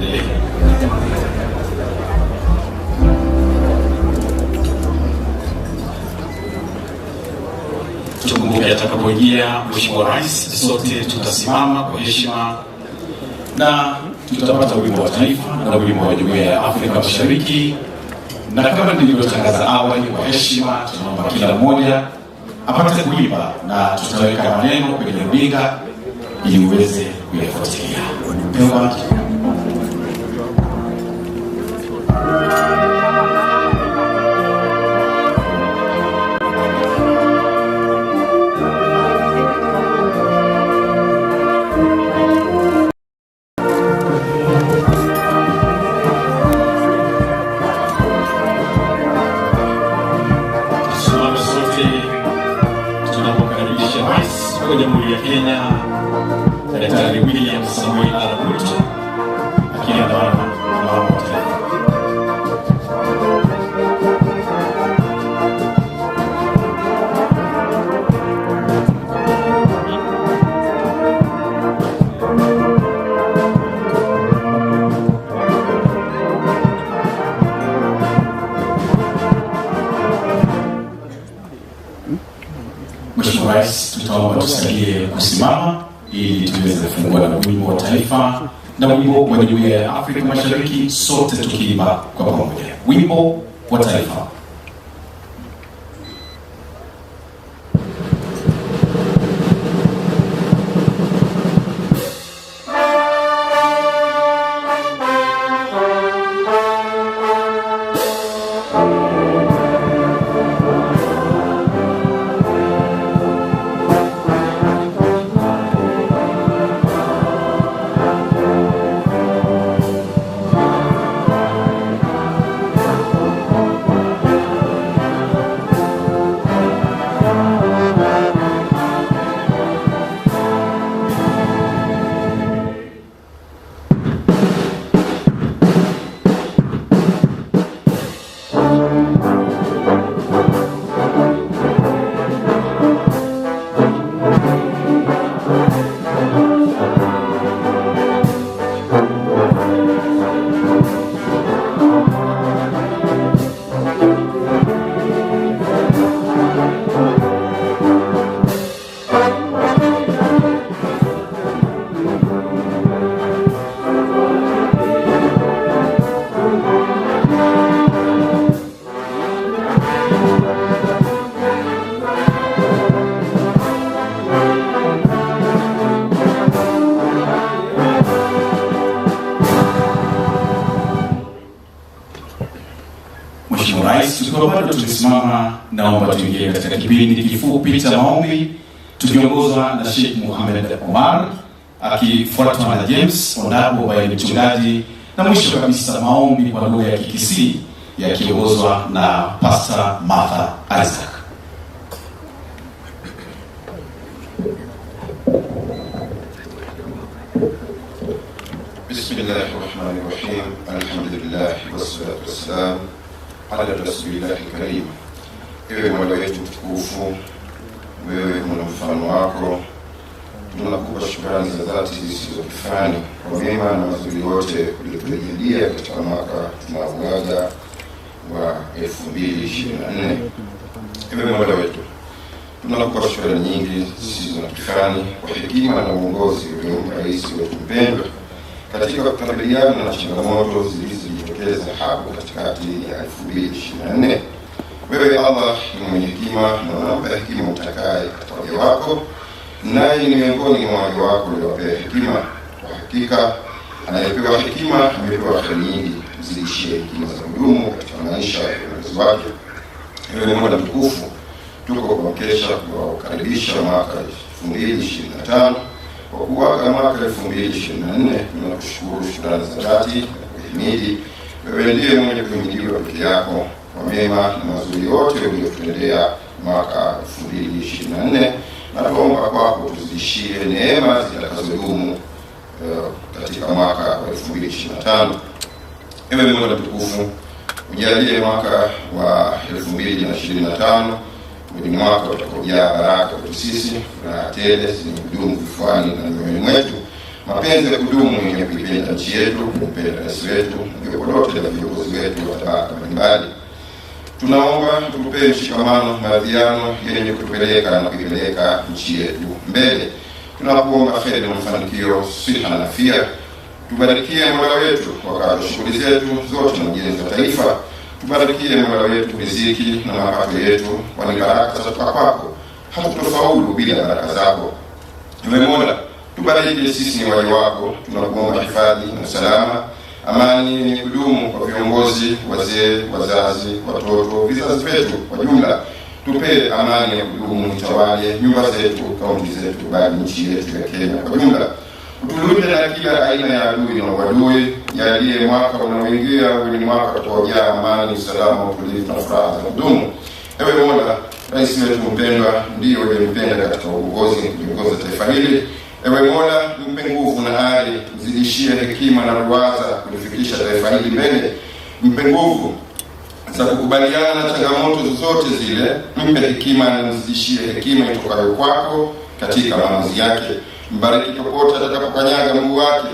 tuendelee. Tukumbuke atakapoingia Mheshimiwa Rais, sote tutasimama kwa heshima na tutapata wimbo wa taifa na wimbo wa Jumuiya ya Afrika Mashariki, na kama nilivyotangaza awali, kwa heshima tunaomba kila mmoja apate kuimba na tutaweka maneno kwenye runinga ili uweze kuyafuatilia. Wa Jamhuri ya Kenya Daktari William Samoei Arap Ruto akiandamana na wao wote. Mheshimiwa Rais, tutaomba tusaidie kusimama ili tuweze kufungua na wimbo wa taifa na wimbo wa Jumuiya ya Afrika Mashariki, sote tukiimba kwa pamoja. Wimbo wa taifa. Mheshimiwa Rais, tukiwa bado tumesimama, naomba tuingie katika kipindi kifupi cha maombi tukiongozwa na Sheikh Mohamed Omar akifuatwa na James Ondabo ambaye ni mchungaji, na mwisho kabisa maombi kwa lugha ya Kikisii yakiongozwa na Pastor Martha Isaac. Bismillahirrahmanirrahim. Alhamdulillah wassalatu wassalam ala rasulillahi karim. Ewe Mola wetu mtukufu, wewe mwana mfano wako, tunakupa shukrani za dhati zisizo kifani kwa mema na mazuri yote uliotujalia katika mwaka tunaoaga wa 2024. Ewe Mola wetu, tunakupa shukrani nyingi zisizo kifani kwa hekima na uongozi uliompa rais wetu mpendwa katika kukabiliana na changamoto zilizojitokeza hapo katikati ya 2024. Wewe Allah ni mwenye hekima na unampa hekima utakaye katika waja wako, naye ni miongoni mwa waja wako uliowapea hekima. Kwa hakika anayepewa hekima amepewa kheri nyingi, mzidishie hekima za kudumu katika maisha ya wanafunzi wake. Ewe Mola mtukufu, tuko kwa mkesha kukaribisha mwaka 2025. Kwa kuaga mwaka 2024, tunakushukuru shukrani za dhati na kuhimidi. Wewe ndiye mwenye kuhimidiwa peke yako kwa mema na mazuri yote uliyotutendea mwaka 2024, na tuomba kwako tuzidishie neema zitakazodumu katika mwaka wa 2025. Ewe Mola mtukufu, ujalie mwaka wa 2025 ni mwaka utakaojaa baraka kwetu sisi na tele zenye kudumu vifuani na mioyoni mwetu, mapenzi ya kudumu yenye kuipenda nchi yetu, kuipenda rais wetu, jopo lote la viongozi wetu wa tabaka mbalimbali. Tunaomba tupe mshikamano, maridhiano yenye kutupeleka na kuipeleka nchi yetu mbele. Tunakuomba kheri na mafanikio, siha na afya. Tubarikie Mola wetu wakati wa shughuli zetu zote na ujenzi wa taifa. Tubarikie Mola wetu riziki na mapato yetu, kwani baraka zatoka kwako, hatutofaulu bila baraka zako. Ewe Mola, tubariki sisi ni waja wako. Tunakuomba hifadhi na salama, amani yenye kudumu kwa viongozi, wazee, wazazi, watoto, vizazi vyetu kwa jumla. Tupe amani ya kudumu itawale nyumba zetu, kaunti zetu, bali nchi yetu ya Kenya kwa jumla. Utulinde na kila aina ya adui na uadui. Jalie mwaka unaoingia wenye mwaka tuojaa amani, usalama, utulivu na furaha za kudumu. Ewe Mola, rais wetu mpendwa ndiye uliyempenda katika uongozi kuongoza taifa hili. Ewe Mola, mpe nguvu na ari, mzidishie hekima na ruwaza kulifikisha taifa hili mbele. Mpe nguvu za kukubaliana na changamoto zozote zile. Mpe hekima na mzidishie hekima itokayo kwako katika maamuzi yake. Mbariki popote atakapokanyaga mguu wake,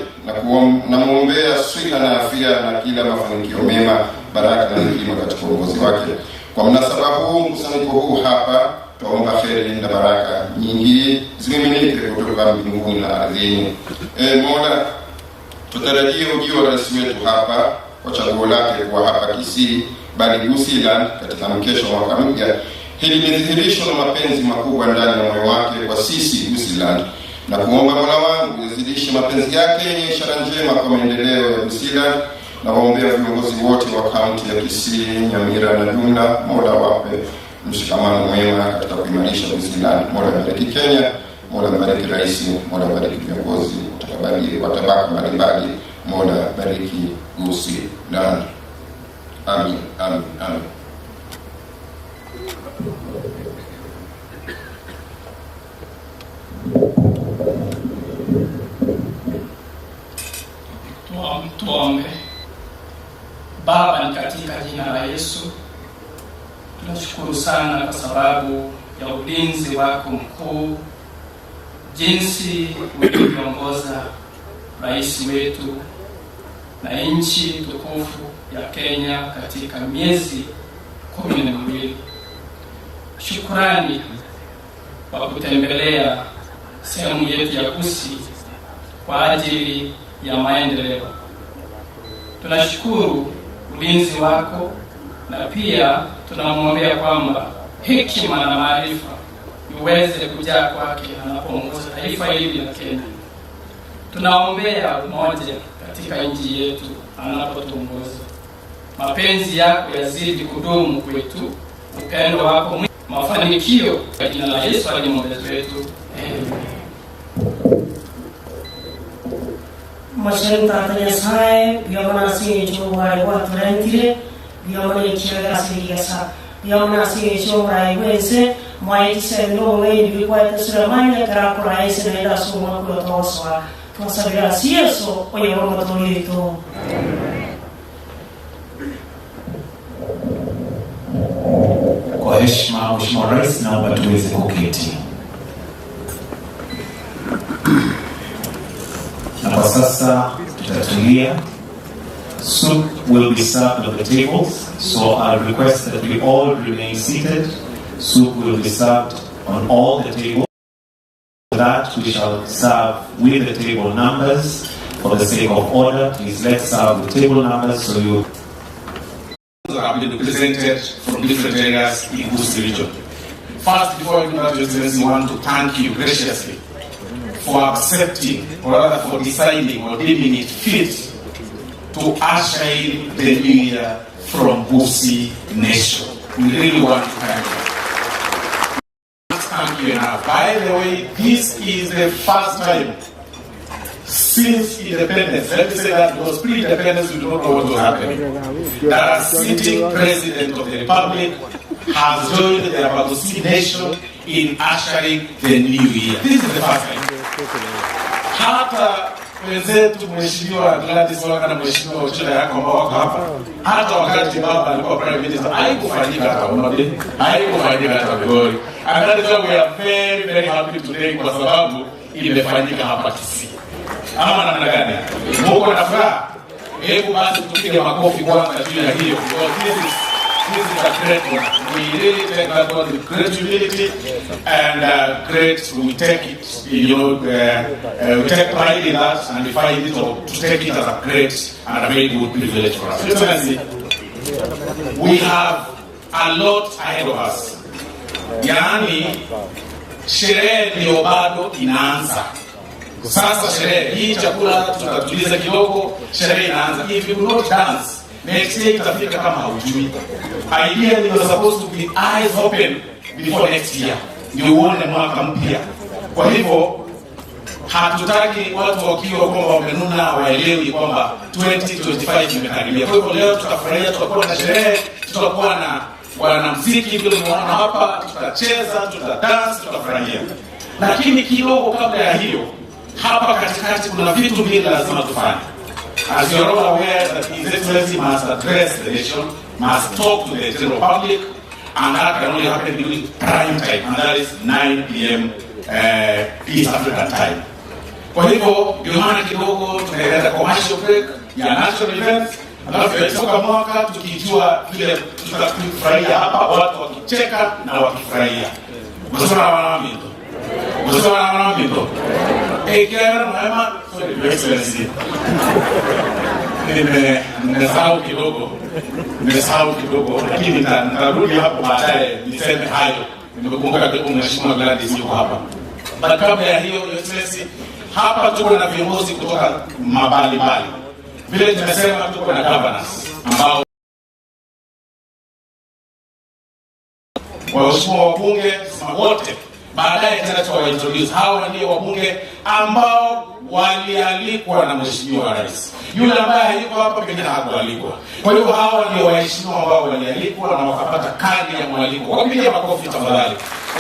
na muombea siha na afya na kila mafanikio mema, baraka na hekima katika uongozi wake. Kwa mnasaba huu, mkusanyiko huu hapa, tuomba kheri na baraka nyingi zimiminike kutoka mbinguni na ardhini. Mola, tutarajie ujio wa rais wetu hapa kwa chaguo lake kwa hapa Kisii, bali Gusii-Land katika mkesho wa mwaka mpya. Hili ni dhihirisho na mapenzi makubwa ndani ya moyo wake kwa sisi Gusii-Land. Na kuomba Mola wangu yazidishe mapenzi yake yenye ishara njema kwa maendeleo ya Gusii-Land, na waombea viongozi wote wa kaunti ya Kisii, Nyamira na jumla. Mola wape mshikamano mwema katika kuimarisha Gusii-Land. Mola bariki Kenya, Mola bariki rais, Mola bariki viongozi wa tabaka mbalimbali. Mola bariki Gusii-Land. Amin, amin, amin. Tuombe. Baba, ni katika jina la Yesu tunashukuru sana kwa sababu ya ulinzi wako mkuu, jinsi ulivyoongoza rais wetu na nchi tukufu ya Kenya katika miezi 12. Shukrani kwa kutembelea sehemu yetu ya Gusii kwa ajili ya maendeleo. Tunashukuru ulinzi wako, na pia tunamwombea kwamba hekima na maarifa iweze kujaa kwake anapoongoza taifa hili la Kenya. Tunaombea umoja katika nchi yetu anapotuongoza. Mapenzi yako yazidi kudumu kwetu, upendo wako mwingi, mafanikio kwa jina la Yesu aliye mwombezi wetu. Amen. Macam tatanya saya, biar mana sih coba buat terhenti, biar mana kira kasih biasa, biar mana sih coba buat mai kisah nongeng di buat seramanya kerap kurai senada semua kuat oswa, konsagrasi so oyah orang tua itu. Kwa heshima Mheshimiwa Rais, naomba tuweze kuketi. Na kwa sasa tutatulia. Soup will be served on the tables, so I'll request that we all remain seated. Soup will be served on all the tables. For that, we shall serve with the table numbers. For the sake of order, please let's serve with table numbers so you have been represented from different areas in Gusii region. First, before I do that, Your Excellency, I want to thank you graciously for accepting, or rather for deciding or deeming it fit to usher in the new year from Gusii Nation. We really want to thank you. Thank you enough. By the way, this is the first time since independence, let me say that it was pre-independence, we don't know what was happening, that a sitting president of the Republic has joined the Gusii Nation in ushering the new year. This is the first time. Hata wenzetu Mheshimiwa Gladys Wanga na Mheshimiwa Ochila yako ambao wako hapa, hata wakati baba alikuwa prime minister, haikufanyika hata Homabay, haikufanyika hata Migori. And that is why we are very, very happy today kwa sababu imefanyika hapa Kisii. Ama namna gani? Mko na furaha? Hebu basi tupige makofi kwanza juu ya hiyo. This is a great one. We really take that one with great humility and we take it, we take pride in that and we find it to take it as a great and a very good privilege for us. Excellency, we have a lot ahead of us. Yaani, sherehe ndio bado inaanza. Sasa sherehe hii, chakula tutatuliza kidogo, sherehe inaanza. If you do not dance, next year itafika kama haujui. Ideally you're supposed to be eyes open before next year. Ndio uone mwaka mpya. Kwa hivyo hatutaki watu wakiwa kwamba wamenuna waelewi kwamba 2025 imekaribia. Kwa hivyo leo tutafurahia, tutakuwa na sherehe, tutakuwa na wanamuziki vile mnaona hapa, tutacheza, tutadance, tutafurahia. Lakini kidogo kabla ya hiyo, hapa katikati kuna vitu vingi lazima tufanye. As you are all aware that His Excellency must address the nation, must talk to the general public, and that can only happen during prime time, and that is 9 p.m. East African time. Kwa hivyo, ndio maana kidogo tunaenda commercial break ya national events, alafu tutatoka mwaka tukijua vile tutafurahia hapa, watu wakicheka na wakifurahia. Msoma wanamito. Msoma wanamito. Kera mama, sorry, Excellency. Nimesahau kidogo, lakini nitarudi hapo baadaye niseme hayo. Nimekumbuka kidogo Mheshimiwa Gladys yuko hapa. But kabla ya hiyo, Excellency, hapa tuko na viongozi kutoka mbalimbali. Vile tumesema tuko na governors ambao waheshimiwa wabunge wote. Baadaye tena tuwaintroduce hawa ndio wabunge ambao walialikwa na Mheshimiwa Rais. Yule ambaye hayuko hapa pengine hakualikwa. Kwa hiyo hawa ndio waheshimiwa ambao walialikwa na wakapata kadi ya mwaliko. Wapigie makofi tafadhali.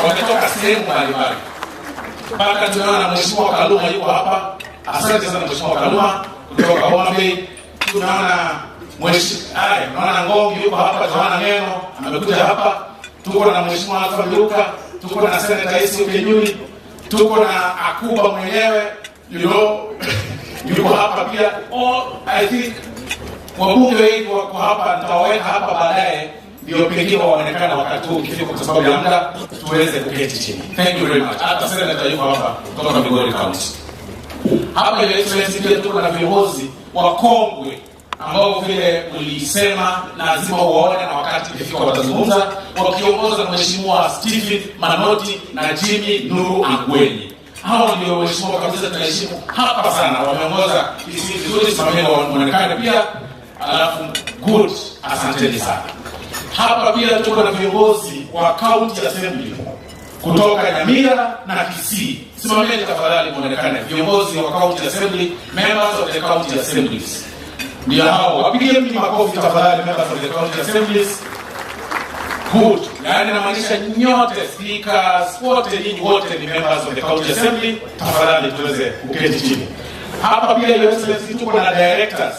Wametoka sehemu mbalimbali. Mpaka tunaona Mheshimiwa Kaluma yuko hapa. Asante sana Mheshimiwa Kaluma kutoka Homa Bay. Tunaona naona Ngongi yuko hapa, Johanna Ngeno amekuja hapa. Tuko na Mheshimiwa Alfa Miruka, tuko na Senator Isi Kenyuli, tuko na Akuba mwenyewe, yuko hapa pia. I think wabunge wengi wako hapa, nitawaweka hapa baadaye ndio pekee waonekana wakati huu ukifika, kwa sababu ya muda tuweze kuketi chini. Thank you very much. Hata Senator yuko hapa kutoka Migori County. Hapa ile Excellency pia tuko na viongozi wakongwe ambao vile ulisema lazima uwaone na wakati ukifika watazungumza, wakiongozwa na Mheshimiwa Stephen Manoti na Jimmy Nuru Angwenyi. Hao ndio waheshimiwa kabisa, tunaheshimu hapa sana, wameongoza hizi vizuri. Simameni waonekane pia, alafu good, asanteni sana. Hapa pia tuko na viongozi wa County Assembly kutoka Nyamira na Kisii. Simameni tafadhali muonekane, viongozi wa County Assembly, members of the County Assemblies. Ndio hao, wapigie makofi tafadhali, members of the County Assemblies. Good. Yaani namaanisha nyote, speakers, wote nyinyi wote ni members of the County Assembly. Tafadhali tuweze kuketi chini. Hapa pia Your Excellency tuko na directors.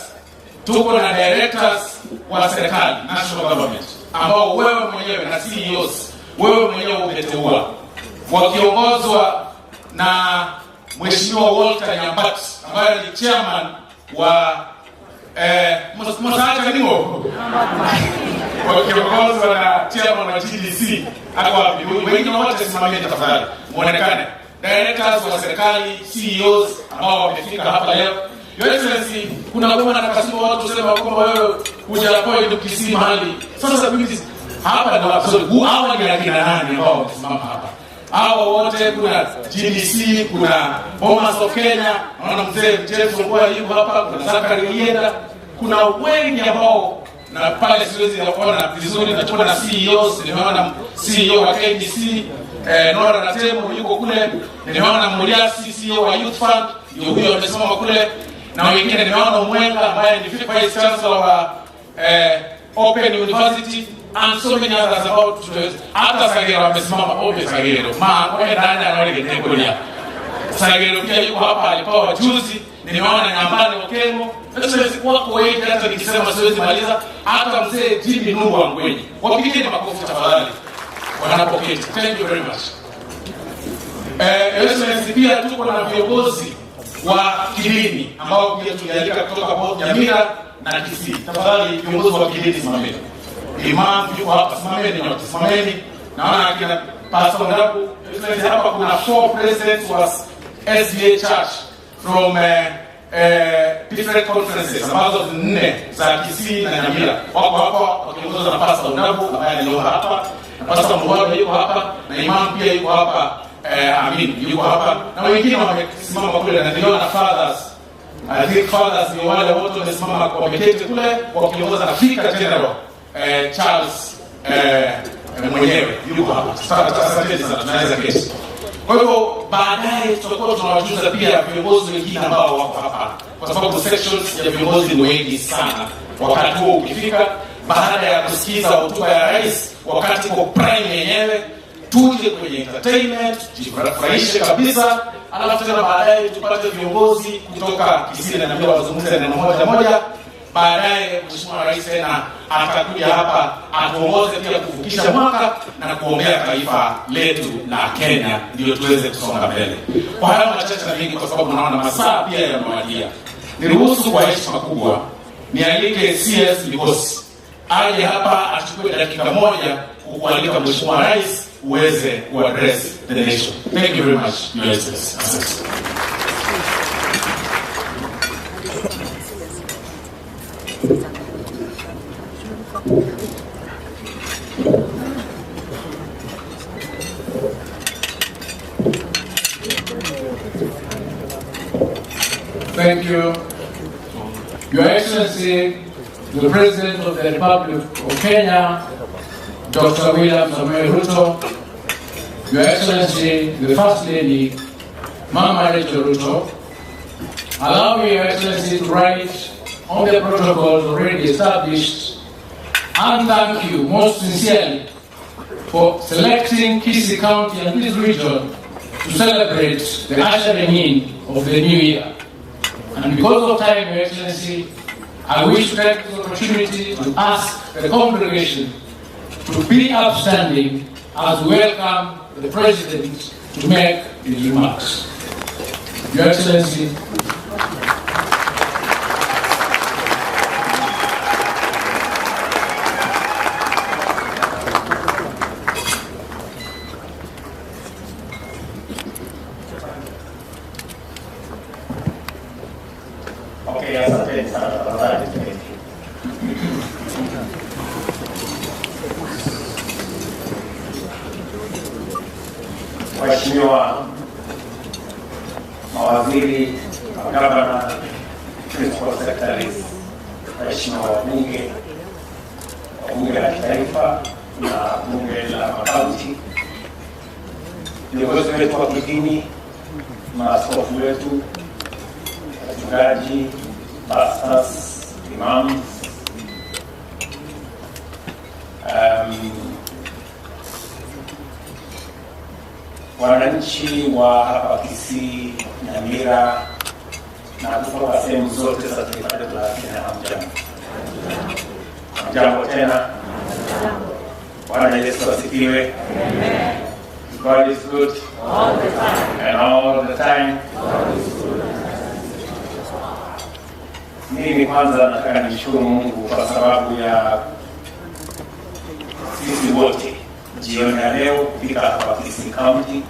Tuko na directors wa serikali, national government, ambao wewe mwenyewe na CEOs, wewe mwenyewe umeteua, wakiongozwa na Mheshimiwa Walter Nyambati ambaye ni chairman wa Mosaacha Ningo, wakiongozwa na chairman wa GDC. Hapo wengine wote simameni tafadhali, muonekane. Directors wa serikali, CEOs ambao wamefika hapa leo. Your Excellency, kuna na kasema watu sema kwamba wewe hujaappoint Kisii mahali. Sasa mimi hapa ndio absolute hawa ni akina nani ambao wamesimama hapa? Hawa wote, kuna GDC, kuna Bomas of Kenya, naona mzee James Ongwa yuko hapa, kuna Zakari Yenda, kuna wengi ambao na pale siwezi kuona vizuri, na tuko na CEOs, nimeona CEO wa KDC, Nora Natemo yuko kule, nimeona Muriasi CEO wa Youth Fund, ndio huyo amesimama kule, na wengine nimeona Mwenga ambaye ni Vice Chancellor wa Open University, and so many others about to hata Sagero amesimama. Open Sagero wewe ndani anaelekea kulia. Sagero pia yuko hapa, alipewa juzi. Nimeona Nyambani Okemo. Excellency, wako wengi hata nikisema siwezi maliza. Hata mzee Jimmy Nuru Angwenyi, wapigeni makofi tafadhali wanapoketi. Thank you very much. Excellency, pia tuko na viongozi wa kidini ambao pia tulialika kutoka both Nyamira na Kisii. Tafadhali viongozi wa kidini simameni. Imam yuko hapa, simameni nyote, simameni. Naona akina Pastor Ndabu, hapa kuna 4 presidents was SDA Church from different conferences ambazo 4 za Kisii na Nyamira. Wako hapa wakiongozwa na Pastor Ndabu ambaye yuko hapa, na Pastor Mwaba yuko hapa, na Imam pia yuko hapa, Amin yuko hapa, na wengine wamesimama kule, na niliona fathers. I think fathers ni wale wote wamesimama kwa wameketi kule wakiongozwa na Vicar General Charles mwenyewe yuko hapa. Asante sana, tunaweza kesi. Kwa hivyo baadaye tutakuwa tunawajuza pia viongozi wengine ambao wako hapa, kwa sababu sections ya viongozi ni wengi sana. Wakati huo ukifika, baada ya kusikiza hotuba ya rais, wakati kwa prime yenyewe, tuje kwenye entertainment, tujifurahishe kabisa, alafu tena baadaye tupate viongozi kutoka Kisii na Nyamira wazungumze neno moja. Baadaye Mheshimiwa Rais tena atakuja hapa atuongoze pia kuvukisha mwaka na kuombea taifa letu la Kenya ndio tuweze kusonga mbele. Kwa hayo machache na mengi, kwa sababu naona masaa pia yamewadia, niruhusu kwa heshima kubwa nialike CS Mikosi aje hapa achukue dakika moja kukualika Mheshimiwa Rais uweze kuaddress the nation. Thank you very much, Your Excellency. Thank you. Your Excellency, the President of the Republic of Kenya, Dr. William Samoei Ruto, Your Excellency, the First Lady, Mama Rachel Ruto, allow me, Your Excellency, to write on the protocols already established and thank you most sincerely for selecting Kisii County and this region to celebrate the ushering in of the new year. And because of time, Your Excellency, I wish to take this opportunity to ask the congregation to be upstanding as we welcome the President to make his remarks. Your Excellency, Waheshimiwa mawaziri, magavana, principal secretaries, waheshimiwa wabunge la kitaifa na bunge la makaunti, viongozi wetu wa kidini, maaskofu wetu, wachungaji, pastors, imams, wananchi wa hapa Kisii, Nyamira na kutoka sehemu zote za taifa letu la Kenya, hamjambo tena. Bwana Yesu asifiwe. God is good all the time. And all the time. Mimi kwanza nataka nimshukuru Mungu kwa sababu ya sisi wote jioni ya leo kufika hapa Kisii County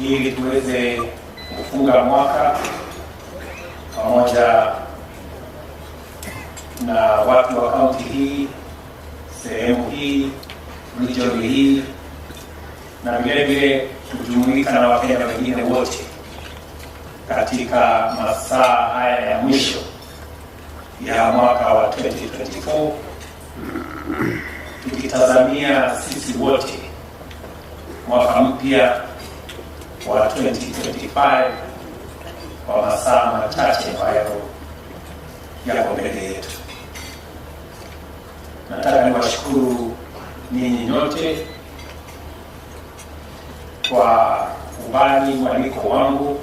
ili tuweze kufunga mwaka pamoja na watu wa county hii, sehemu hii, region hii, na vile vile kujumuika na Wakenya wengine wote katika masaa haya ya mwisho ya mwaka wa 2024, tukitazamia sisi wote mwaka mpya wa 2025 kwa masaa machache ambayo yako mbele yetu. Nataka niwashukuru ninyi nyote kwa kubali mwaliko wangu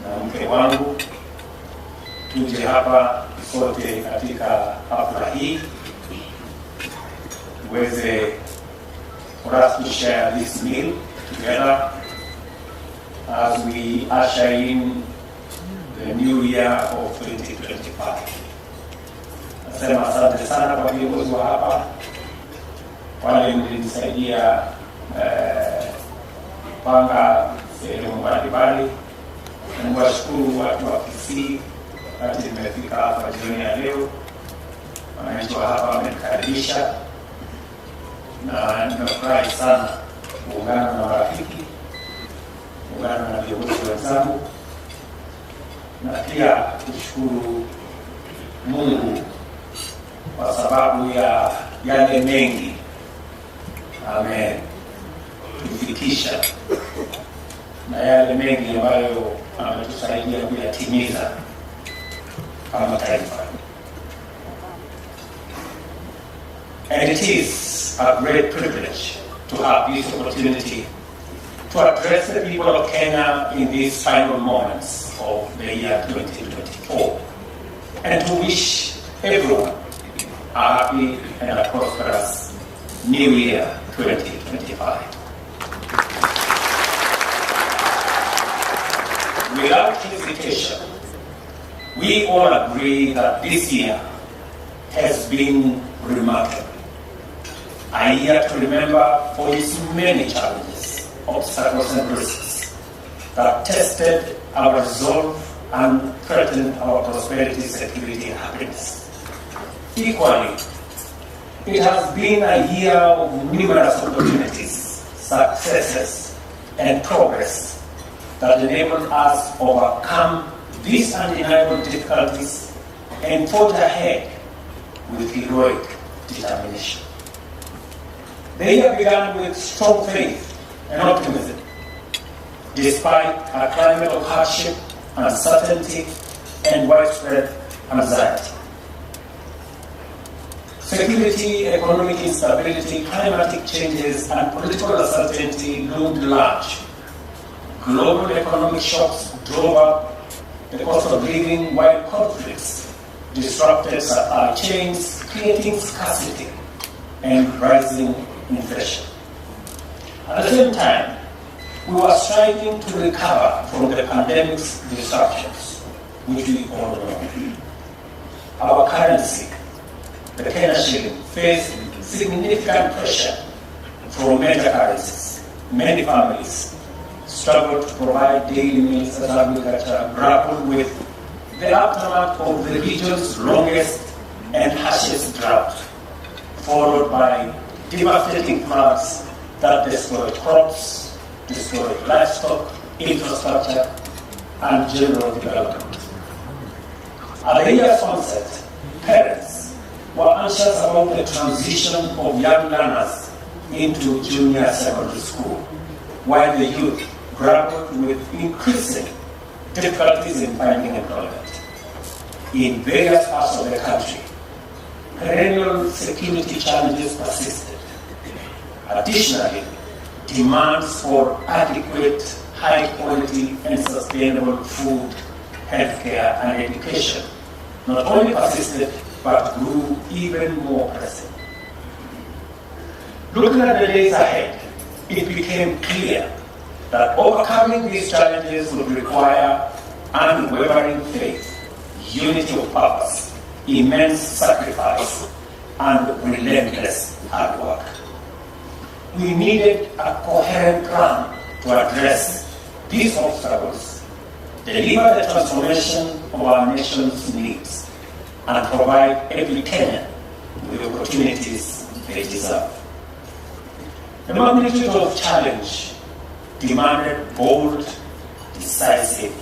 na mke wangu tuje hapa sote katika hafla hii tuweze for us to share this meal together as we usher in the new year of 2025. Nasema asante sana kwa viongozi wa hapa wale mlinisaidia kupanga sehemu mbalimbali. Niwashukuru watu wa Kisii wakati nimefika hapa jioni ya leo. Wananchi wa hapa wamenikaribisha na nimefurahi sana kuungana na marafiki, kuungana na viongozi wenzangu, na pia kushukuru Mungu kwa sababu ya yale mengi ametufikisha na yale mengi ambayo ametusaidia kuyatimiza kama taifa. And it is a great privilege to have this opportunity to address the people of Kenya in these final moments of the year 2024 and to wish everyone a happy and a prosperous New Year 2025. Without hesitation, we all agree that this year has been remarkable. A year to remember for its many challenges, obstacles and risks that tested our resolve and threatened our prosperity, security and happiness. Equally, it has been a year of numerous opportunities, successes and progress that enabled us to overcome these undeniable difficulties and forge ahead with heroic determination. The year began with strong faith and optimism, despite a climate of hardship, uncertainty, and widespread anxiety. Security, economic instability, climatic changes, and political uncertainty loomed large. Global economic shocks drove up the cost of living, while conflicts disrupted supply chains, creating scarcity and rising inflation. At the same time, we were striving to recover from the pandemic's disruptions, which we all know. Our currency, the Kenya shilling, faced significant pressure from major currencies. Many families struggled to provide daily meals as agriculture grappled with the aftermath of the region's longest and harshest drought, followed by devastating floods that destroyed crops, destroyed livestock, infrastructure, and general development. At the year's onset, parents were anxious about the transition of young learners into junior secondary school, while the youth grappled with increasing difficulties in finding employment. In various parts of the country, perennial security challenges persisted. Additionally, demands for adequate, high-quality, and sustainable food, healthcare, and education not only persisted, but grew even more pressing. Looking at the days ahead, it became clear that overcoming these challenges would require unwavering faith, unity of purpose, immense sacrifice, and relentless hard work. We needed a coherent plan to address these obstacles, deliver the transformation of our nation's needs, and provide every Kenyan with the opportunities they deserve. The magnitude of challenge demanded bold, decisive,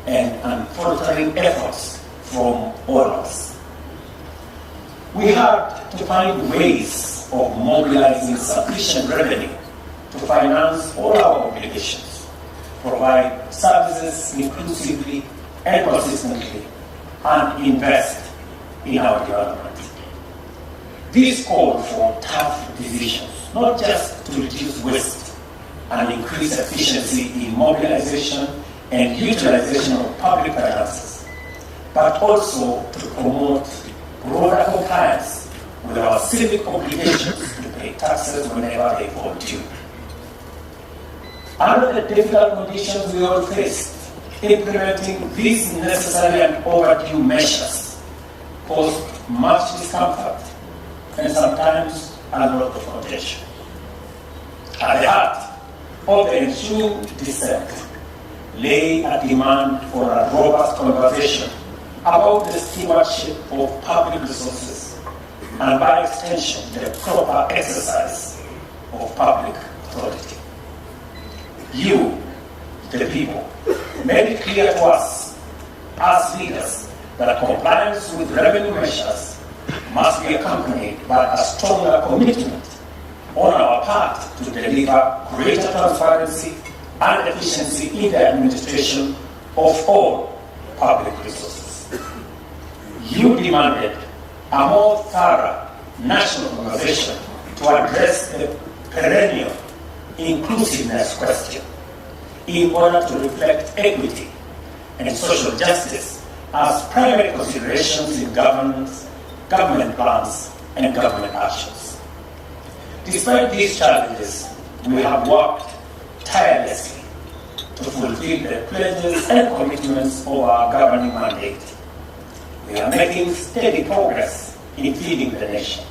and unfaltering efforts from all of us. We had to find ways of mobilizing sufficient revenue to finance all our obligations, provide services inclusively and consistently, and invest in our development. This called for tough decisions, not just to reduce waste and increase efficiency in mobilization and utilization of public finances, but also to promote broader compliance with our civic obligations to pay taxes whenever they fall due. Under the difficult conditions we all faced, implementing these necessary and overdue measures caused much discomfort and sometimes a lot of contention. At the heart of the ensuing dissent lay a demand for a robust conversation about the stewardship of public resources and, by extension, the proper exercise of public authority. You, the people, made it clear to us as leaders that compliance with revenue measures must be accompanied by a stronger commitment on our part to deliver greater transparency and efficiency in the administration of all public resources. You demanded a more thorough national conversation to address the perennial inclusiveness question in order to reflect equity and social justice as primary considerations in governance, government plans, and government actions. Despite these challenges, we have worked tirelessly to fulfill the pledges and commitments of our governing mandate. We are making steady progress in feeding the nation,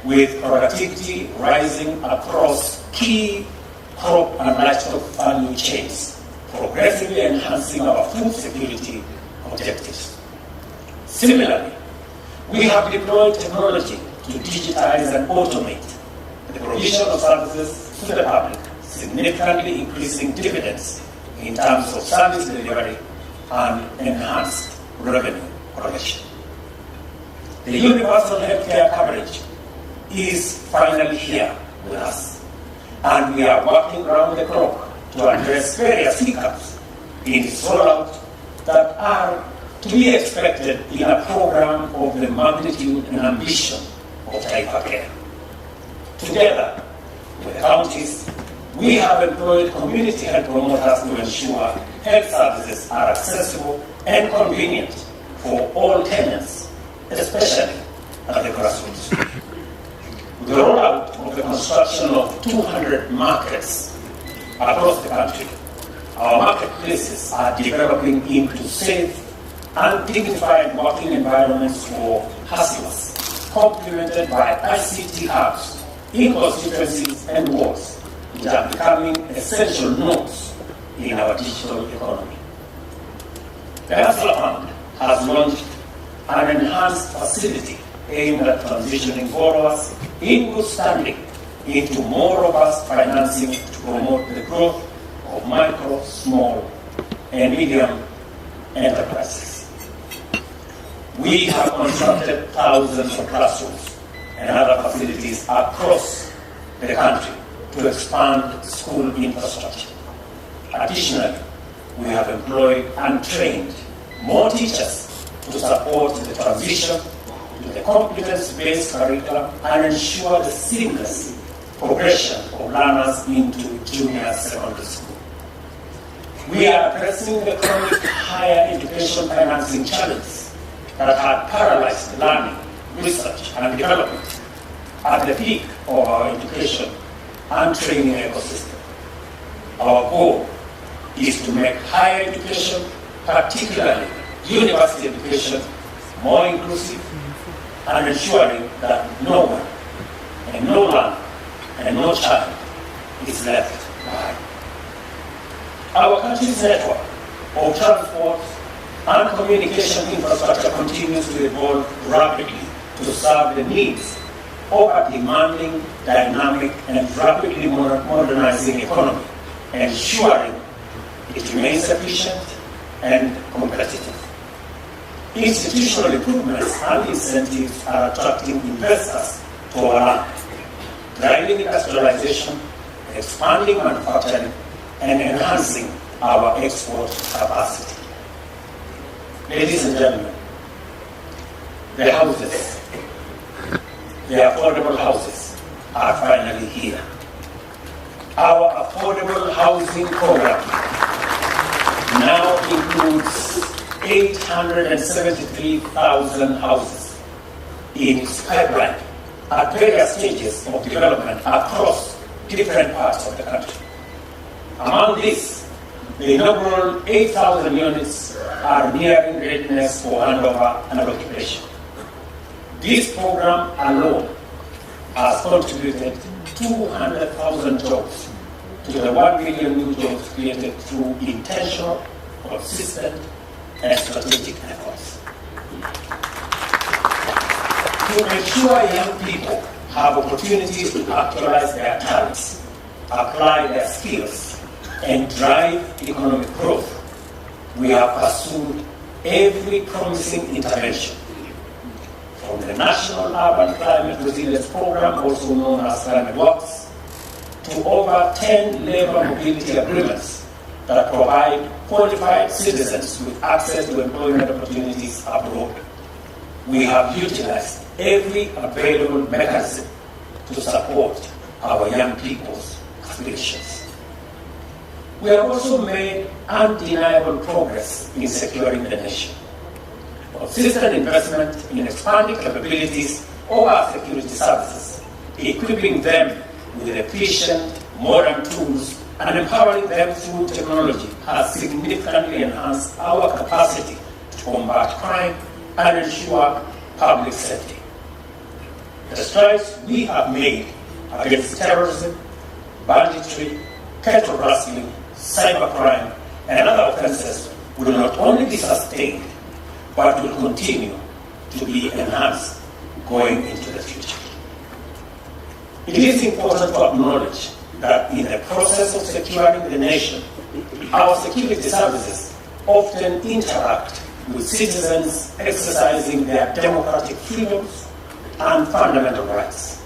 with productivity rising across key crop and livestock value chains, progressively enhancing our food security objectives. Similarly, we have deployed technology to digitize and automate the provision of services to the public, significantly increasing dividends in terms of service delivery and enhanced revenue collection. The universal healthcare coverage is finally here with us, and we are working around the clock to address various hiccups in its rollout that are to be expected in a program of the magnitude and ambition of Taifa Care. Together with the counties, we have employed community health promoters to ensure health services are accessible and convenient for all tenants, especially at the grassroots. With the rollout of the construction of 200 markets across the country, our marketplaces are developing into safe and dignified working environments for hustlers, complemented by ICT hubs in constituencies and wards, which are becoming essential nodes in our digital economy. The Hustler Fund has launched an enhanced facility aimed at transitioning borrowers in good standing into more robust financing to promote the growth of micro, small, and medium enterprises. We have constructed thousands of classrooms and other facilities across the country to expand school infrastructure. Additionally, we have employed and trained more teachers to support the transition to the competence-based curriculum and ensure the seamless progression of learners into junior secondary school. We are addressing the chronic higher education financing challenges that had paralyzed learning, research, and development at the peak of our education and training ecosystem. Our goal is to make higher education, particularly university education, more inclusive and ensuring that no one and no land and no child is left behind. Our country's network of transport and communication infrastructure continues to evolve rapidly to serve the needs of a demanding, dynamic, and rapidly modernizing economy, ensuring it remains efficient and competitive. Institutional improvements and incentives are attracting investors to our land, driving industrialization, expanding manufacturing, and enhancing our export capacity. Ladies and gentlemen, the houses, the affordable houses, are finally here. Our affordable housing program now includes 873,000 houses in its pipeline at various stages of development across different parts of the country. Among these, the inaugural 8,000 units are nearing readiness for handover and occupation. This program alone has contributed 200,000 jobs to the 1 million new jobs created through intentional, consistent, and strategic efforts. To ensure young people have opportunities to actualize their talents, apply their skills, and drive economic growth, we have pursued every promising intervention. From the National Urban Climate Resilience Program, also known as Climate Works, to over 10 labor mobility agreements that provide qualified citizens with access to employment opportunities abroad. We have utilized every available mechanism to support our young people's aspirations. We have also made undeniable progress in securing the nation. Consistent investment in expanding capabilities of our security services, equipping them with efficient, modern tools, and empowering them through technology has significantly enhanced our capacity to combat crime and ensure public safety. The strides we have made against terrorism, banditry, cattle rustling, cybercrime, and other offenses will not only be sustained, but will continue to be enhanced going into the future. It is important to acknowledge that in the process of securing the nation, our security services often interact with citizens exercising their democratic freedoms and fundamental rights.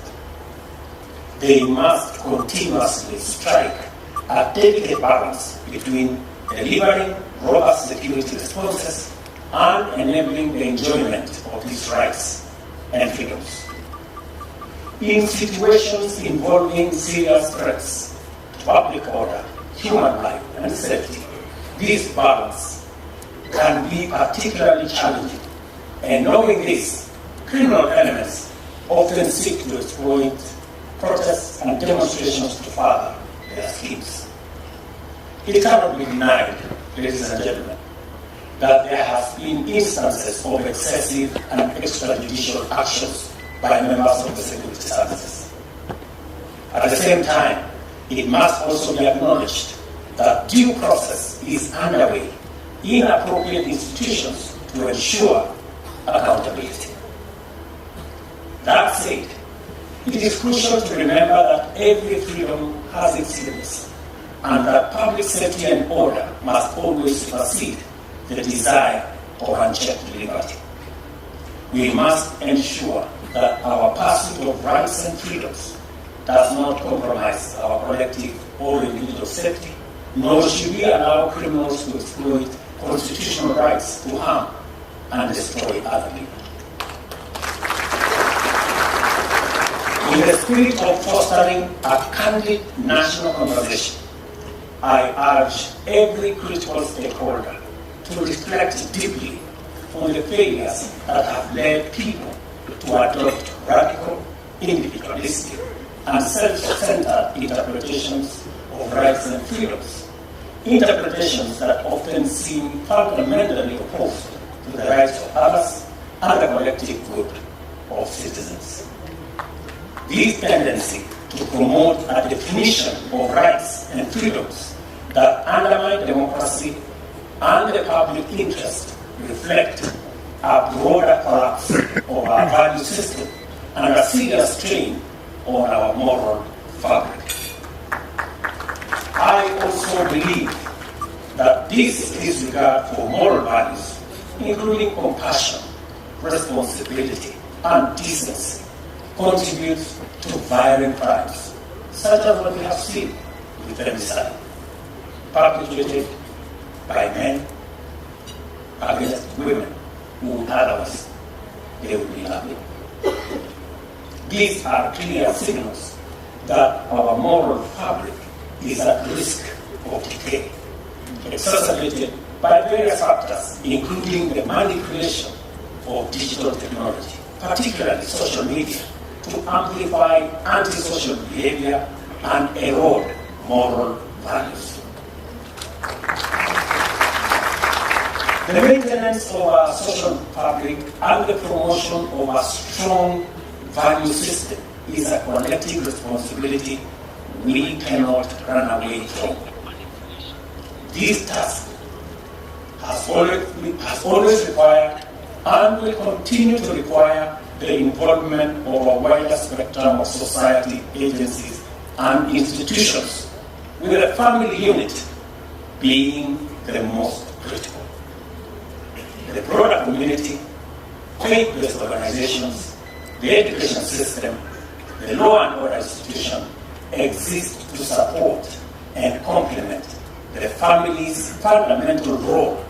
They must continuously strike a delicate balance between delivering robust security responses and enabling the enjoyment of these rights and freedoms. In situations involving serious threats to public order, human life, and safety, this balance can be particularly challenging. And knowing this, criminal elements often seek to exploit protests and demonstrations to further their schemes. It cannot be denied, ladies and gentlemen, that there have been instances of excessive and extrajudicial actions by members of the security services. At the same time, it must also be acknowledged that due process is underway in appropriate institutions to ensure accountability. That said, it is crucial to remember that every freedom has its limits, and that public safety and order must always supersede the desire for unchecked liberty. We must ensure that our pursuit of rights and freedoms does not compromise our collective or individual safety, nor should we allow criminals to exploit constitutional rights to harm and destroy other people. In the spirit of fostering a candid national conversation, I urge every critical stakeholder to reflect deeply on the failures that have led people to adopt radical, individualistic, and self-centered interpretations of rights and freedoms, interpretations that often seem fundamentally opposed to the rights of others and the collective good of citizens. This tendency to promote a definition of rights and freedoms that undermine democracy and the public interest reflect a broader collapse of our value system and a serious strain on our moral fabric. I also believe that this disregard for moral values, including compassion, responsibility, and decency, contributes to violent crimes, such as what we have seen with femicide, perpetrated by men against women who otherwise they would be loving. These are clear signals that our moral fabric is at risk of decay, exacerbated by various factors, including the manipulation of digital technology, particularly social media, to amplify antisocial behavior and erode moral values. The maintenance of our social fabric and the promotion of a strong value system is a collective responsibility we cannot run away from. This task has always required and will continue to require the involvement of a wider spectrum of society, agencies, and institutions, with the family unit being the most critical. The broader community, faith-based organizations, the education system, the law and order institution exist to support and complement the family's fundamental role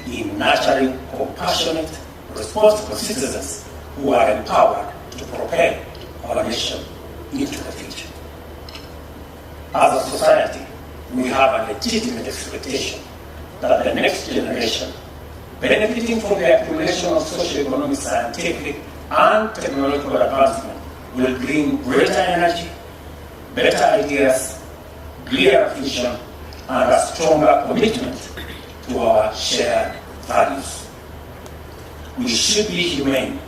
in nurturing compassionate, responsible citizens who are empowered to propel our nation into the future. As a society, we have a legitimate expectation that the next generation, benefiting from the accumulation of socio-economic, scientific, and technological advancement, will bring greater energy, better ideas, clearer vision, and a stronger commitment to our shared values. We should be humane,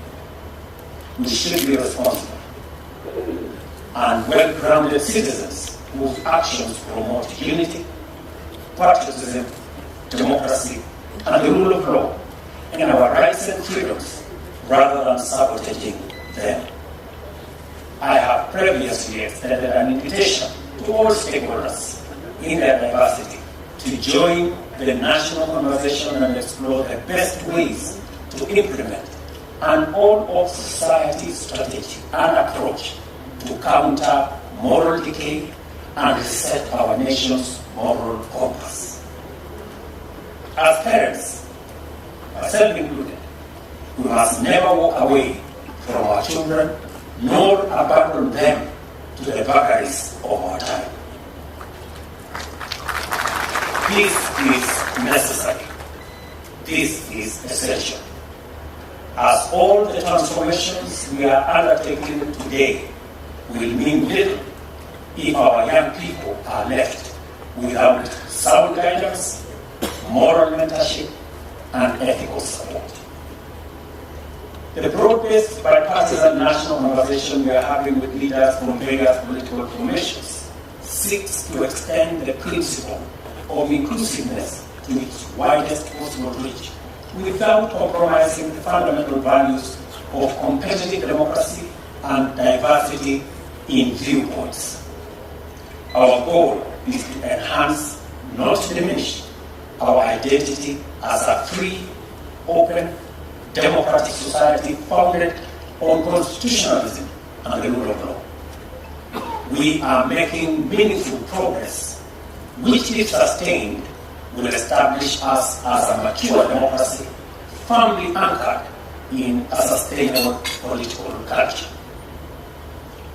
we should be responsible, and well-grounded citizens whose actions promote unity, patriotism, democracy, and the rule of law, and our rights and freedoms, rather than sabotaging them. I have previously extended an invitation to all stakeholders in their diversity to join the national conversation and explore the best ways to implement an all-of-society strategy and approach to counter moral decay and reset our nation's moral compass. As parents, myself included, we must never walk away from our children nor abandon them to the vagaries of our time. This is necessary. This is essential. As all the transformations we are undertaking today will mean little if our young people are left without sound guidance, moral mentorship, and ethical support. The broad-based bipartisan national conversation we are having with leaders from various political formations seeks to extend the principle of inclusiveness to its widest possible reach without compromising the fundamental values of competitive democracy and diversity in viewpoints. Our goal is to enhance, not diminish, our identity as a free, open, democratic society founded on constitutionalism and the rule of law. We are making meaningful progress, which, if sustained, will establish us as a mature democracy, firmly anchored in a sustainable political culture.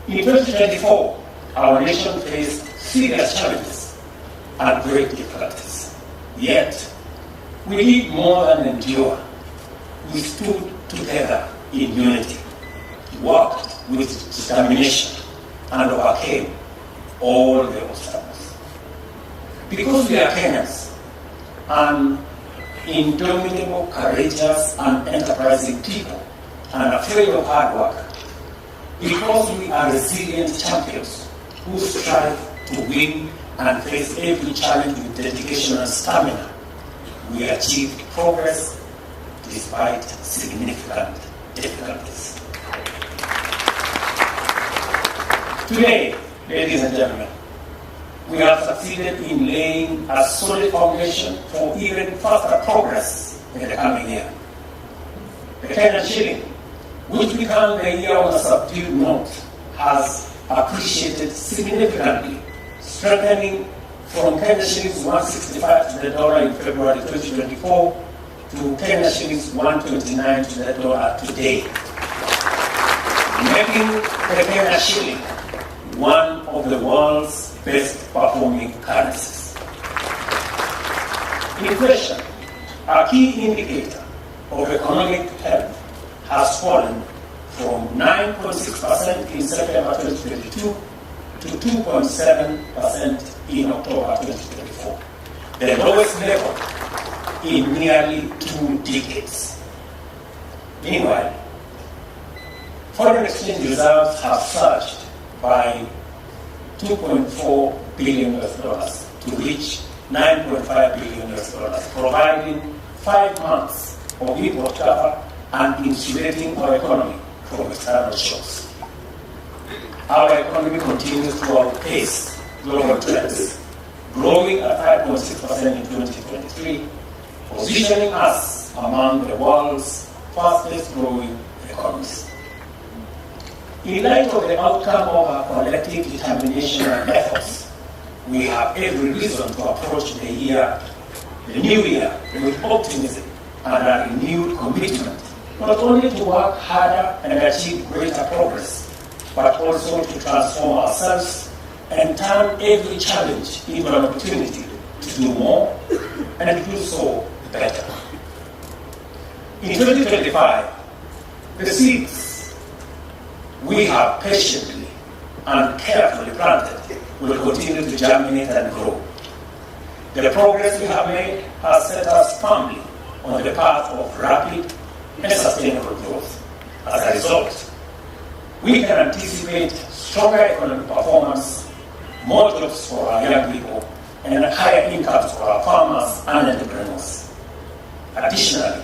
In 2024, our nation faced serious challenges and great difficulties. Yet, we did more than endure. We stood together in unity, worked with determination, and overcame all the obstacles. Because we are Kenyans, an indomitable, courageous, and enterprising people, and afraid of hard work, because we are resilient champions who strive to win and face every challenge with dedication and stamina, we achieved progress despite significant difficulties. Today, ladies and gentlemen, we have succeeded in laying a solid foundation for even faster progress in the coming year. The Kenyan shilling, which began the year on a subdued note, has appreciated significantly, strengthening from Kenya shillings 165 to the dollar in February 2024 to Kenya shillings 129 to the dollar today, making the Kenya shilling one of the world's best performing currencies. Inflation, a key indicator of economic health, has fallen from 9.6% in September 2022 to 2.7% in October 2024, the lowest level in nearly 2 decades. Meanwhile, foreign exchange reserves have surged by $2.4 billion to reach $9.5 billion, providing 5 months of import cover and insulating our economy from external shocks. Our economy continues to outpace global trends, growing at 5.6% in 2023, positioning us among the world's fastest growing economies. In light of the outcome of our collective determination and efforts, we have every reason to approach the new year with optimism and a renewed commitment, not only to work harder and achieve greater progress, but also to transform ourselves and turn every challenge into an opportunity to do more and do so better. In 2025, the seeds we have patiently and carefully planted will continue to germinate and grow. The progress we have made has set us firmly on the path of rapid and sustainable growth. As a result, we can anticipate stronger economic performance, more jobs for our young people, and higher incomes for our farmers and entrepreneurs. Additionally,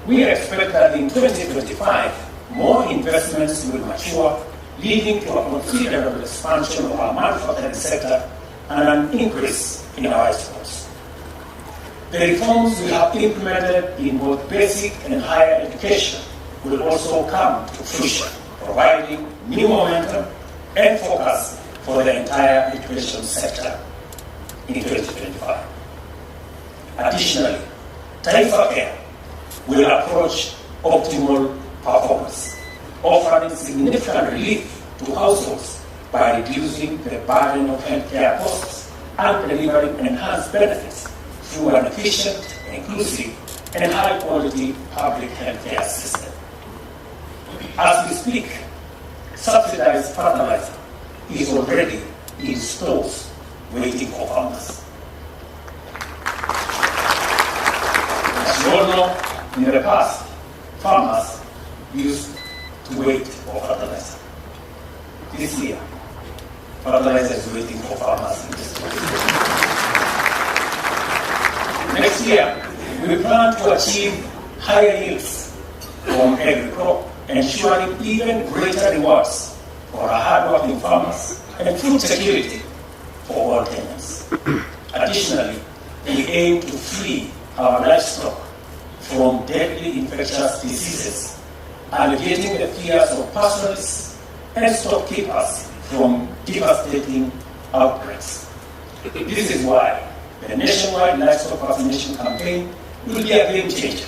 we expect that in 2025, more investments will mature, leading to a considerable expansion of our manufacturing sector and an increase in our exports. The reforms we have implemented in both basic and higher education will also come to fruition, providing new momentum and focus for the entire education sector in 2025. Additionally, Taifa Care will approach optimal performance, offering significant relief to households by reducing the burden of healthcare costs and delivering enhanced benefits through an efficient, inclusive, and high-quality public healthcare system. As we speak, subsidized fertilizer is already in stores waiting for farmers. As you all know, in the past, farmers used to wait for fertilizer. This year, fertilizer is waiting for farmers in the stores. Next year, we plan to achieve higher yields from every crop, ensuring even greater rewards for our hardworking farmers and food security for all Kenyans. Additionally, we aim to free our livestock from deadly infectious diseases, alleviating the fears of pastoralists and stockkeepers from devastating outbreaks. This is why the nationwide livestock vaccination campaign will be a game changer.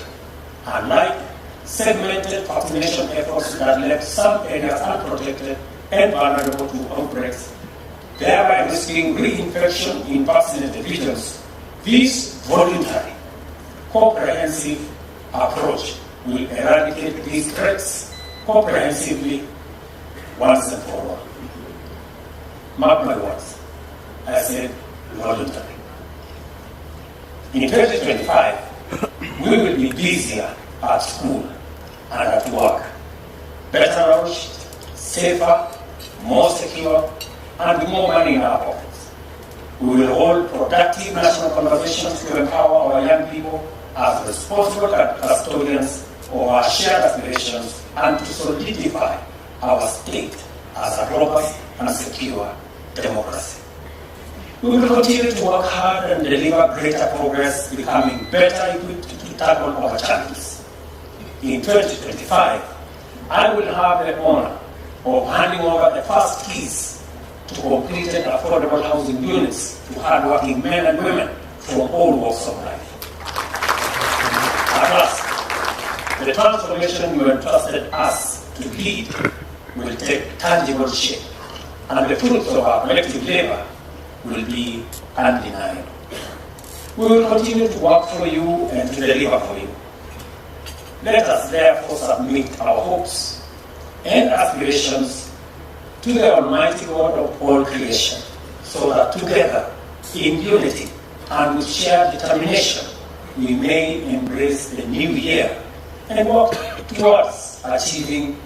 Unlike segmented vaccination efforts that left some areas unprotected and vulnerable to outbreaks, thereby risking reinfection in vaccinated regions, this voluntary, comprehensive approach will eradicate these threats comprehensively once and for all. Mark my words, I said voluntary. In 2025, we will be busier at school and at work, better nourished, safer, more secure, and with more money in our pockets. We will hold productive national conversations to empower our young people as responsible custodians of our shared aspirations and to solidify our state as a robust and secure democracy. We will continue to work hard and deliver greater progress, becoming better equipped to tackle our challenges. In 2025, I will have the honor of handing over the first keys to completed affordable housing units to hardworking men and women from all walks of life. At last, the transformation you entrusted us to lead will take tangible shape, and the fruits of our collective labor will be undeniable. We will continue to work for you and to deliver for you. Let us therefore submit our hopes and aspirations to the Almighty God of all creation, so that together, in unity and with shared determination, we may embrace the new year and work towards achieving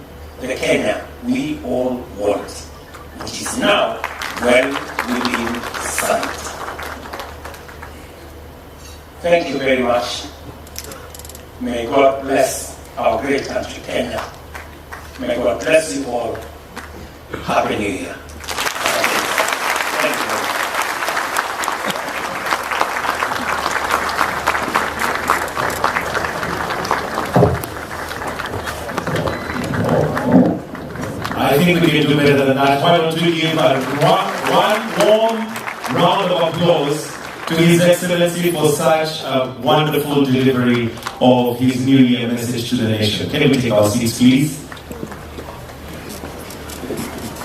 the Kenya we all want, which is now well within sight. Thank you very much. May God bless our great country, Kenya. May God bless you all. Happy New Year. Thank you. I think we can do better than that. Why don't we give one warm round of applause to His Excellency for such a wonderful delivery of his New Year message to the nation. Can we take our seats, please?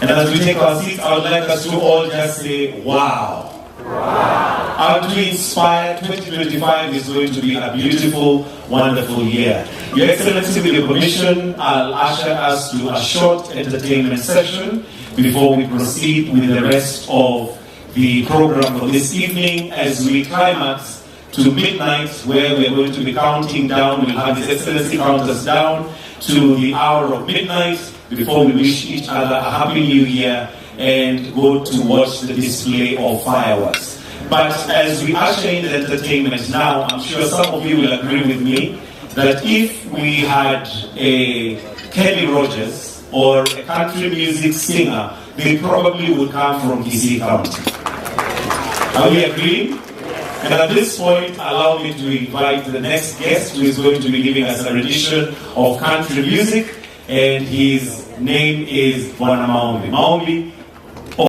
And as we take our seats, I would like us to all just say, wow. Wow. And to inspire, 2025 is going to be a beautiful, wonderful year. Your Excellency, with your permission, I'll usher us to a short entertainment session before we proceed with the rest of the program for this evening as we climax to midnight, where we're going to be counting down. We'll have His Excellency count us down to the hour of midnight before we wish each other a Happy New Year and go to watch the display of fireworks. But as we usher in the entertainment now, I'm sure some of you will agree with me that if we had a Kenny Rogers or a country music singer, they probably would come from Kisii County. Are we agreeing? And at this point, allow me to invite the next guest who is going to be giving us a rendition of country music, and his name is Bwana Maombi. Maombi,